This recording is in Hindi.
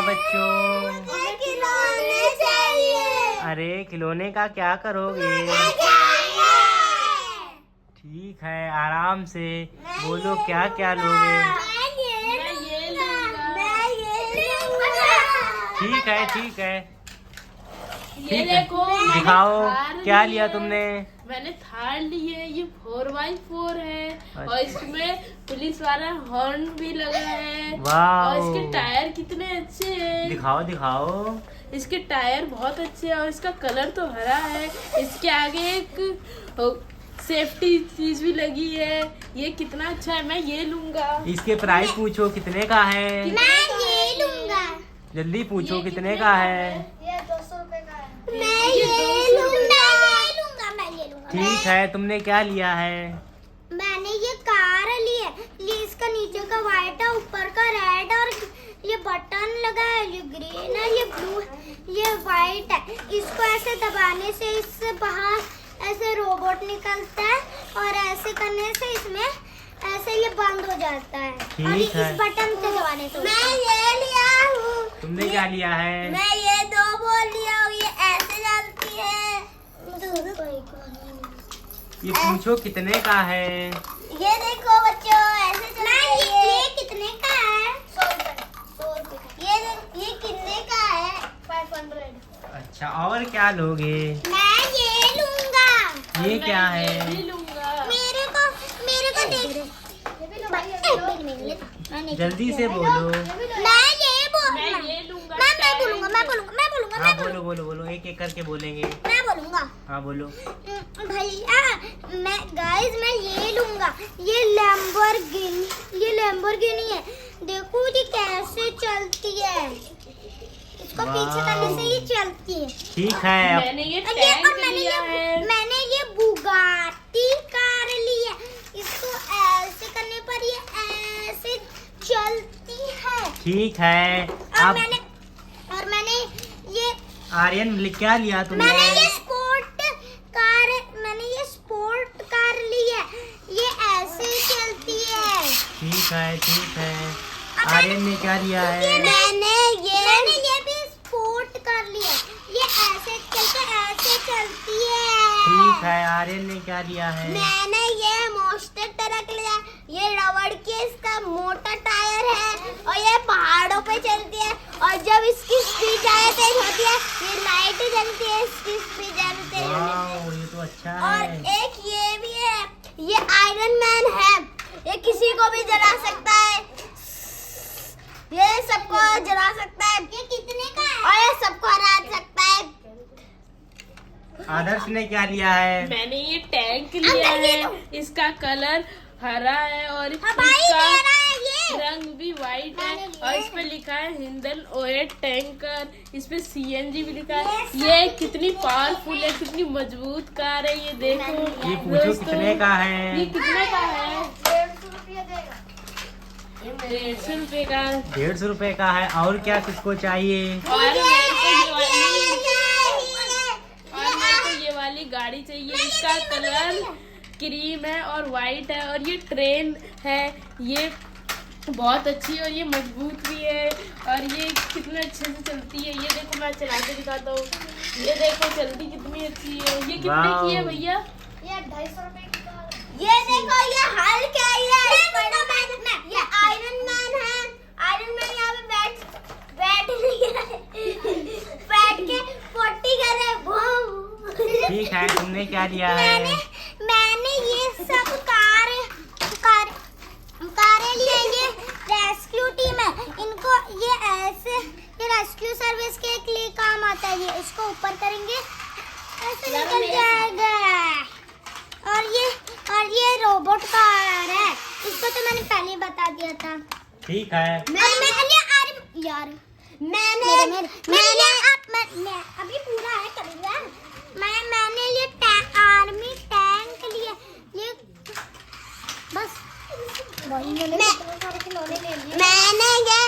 बच्चों? खिलौने चाहिए। अरे खिलौने का क्या करोगे? ठीक है, आराम से बोलो क्या क्या लोगे। ठीक है ठीक है, ये देखो दिखाओ क्या लिया तुमने। मैंने थार ली है, ये 4x4 है। अच्छा। और इसमें पुलिस वाला हॉर्न भी लगा है। वाह, और इसके टायर कितने अच्छे हैं। दिखाओ दिखाओ। इसके टायर बहुत अच्छे हैं और इसका कलर तो हरा है। इसके आगे एक सेफ्टी चीज भी लगी है। ये कितना अच्छा है, मैं ये लूंगा। इसके प्राइस पूछो कितने का है। मैं ये लूंगा। जल्दी पूछो कितने का है। ये 200 रुपए का है। मैं ये लूंगा। ठीक है, तुमने क्या लिया है। मैंने ये कार ली है। ये इसका नीचे का व्हाइट है, ऊपर का रेड, और ये बटन लगा है। ये ग्रीन है, ये ब्लू है, ये व्हाइट है। इसको ऐसे दबाने से इससे बाहर ऐसे रोबोट निकलता है, और ऐसे करने से इसमें ऐसे ये बंद हो जाता है। और ठीक है। इस बटन से दबाने से। मैं ये लिया हूँ। तुमने क्या लिया है। मैं ये 2 बॉल लिया हूँ। ये ऐसे चलती है। ये पूछो कितने का है। ये देखो बच्चों, ऐसे चलता है। ये कितने का है। 100 रुपए। ये कितने का है। 500। अच्छा, और क्या लोगे। मैं ये लूंगा। ये क्या है। ये भी लूंगा। मेरे को देख। जल्दी से बोलो। मैं ये लूंगा। मैं बोलूंगा। हाँ बोलो बोलो बोलो, एक एक करके बोलेंगे। मैं बोलूंगा। हाँ बोलो। भैया, मैं ये लूंगा। ये लैम्बोर्गिनी है। देखो ये कैसे चलती है। इसको पीछे करने से ये चलती है। ठीक है, अब मैंने ये टैंक लिया है। मैंने ये बुगाटी कार ली है। इसको ऐसे करने पर ये ऐसे चलती है। ठीक है। और अब मैंने ये आर्यन क्या लिया तुमने। मैंने ये स्पोर्ट कार ली है। ये ऐसे चलती है। ठीक है। आर्यन ने क्या लिया है। मैंने ये भी स्पोर्ट कार ली है। ये ऐसे चलती है। ठीक है, आर्यन ने क्या लिया है। मैंने ये मोस्टर ट्रक लिया। ये रबड़ की इसका मोटा टायर है, और ये पहाड़ों पे चलती है। और जब इसकी स्पीड ज्यादा तेज होती है, ये लाइट जलती है। इसकी स्पीड ज्यादा तेज होती है। वाह, ये तो अच्छा और है। एक ये भी है। ये आयरन मैन है। ये किसी को भी जला सकता है। ये सबको जला सकता है। ये कितने का है। और ये सबको हरा सकता है। आदर्श ने क्या लिया है। मैंने ये टैंक लिया है। इसका कलर हरा है और इसका रंग भी व्हाइट है। और इस पे लिखा है हिंदन ओए टैंकर। इस पे CNG भी लिखा है। ये कितनी पावरफुल है, कितनी मजबूत कार है। ये देखो ये पूछो कितने का है। ये कितने का है। 150 रुपए का। 150 रुपए का है। और क्या किसको चाहिए। और मेरे को ये वाली गाड़ी चाहिए। इसका कलर क्रीम है और व्हाइट है। और ये ट्रेन है। ये बहुत अच्छी है और ये मजबूत भी है। और ये कितने अच्छे से चलती है। ये देखो, मैं चला के दिखाता हूँ। ये देखो चलती कितनी अच्छी है। ये कितने की है भैया। ये 250 रुपए की। ये देखो, ये हल्क है। ये आयरन मैन है। आयरन मैन यहाँ पे बैठ के 40 कर रहे हैं। ठीक है, तुमने क्या लिया है। मैंने ये सब कारें लिए। ये रेस्क्यू टीम है। इनको ये रेस्क्यू सर्विस के लिए काम आता है। ये इसको ऊपर करेंगे, ऐसे निकल जाएगा। और ये रोबोट कार है। इसको तो मैंने पहले ही बता दिया था। ठीक है। मैंने अभी पूरा है करेगा। मैंने ये आर्मी टैंक लिया। ये बस मैंने ये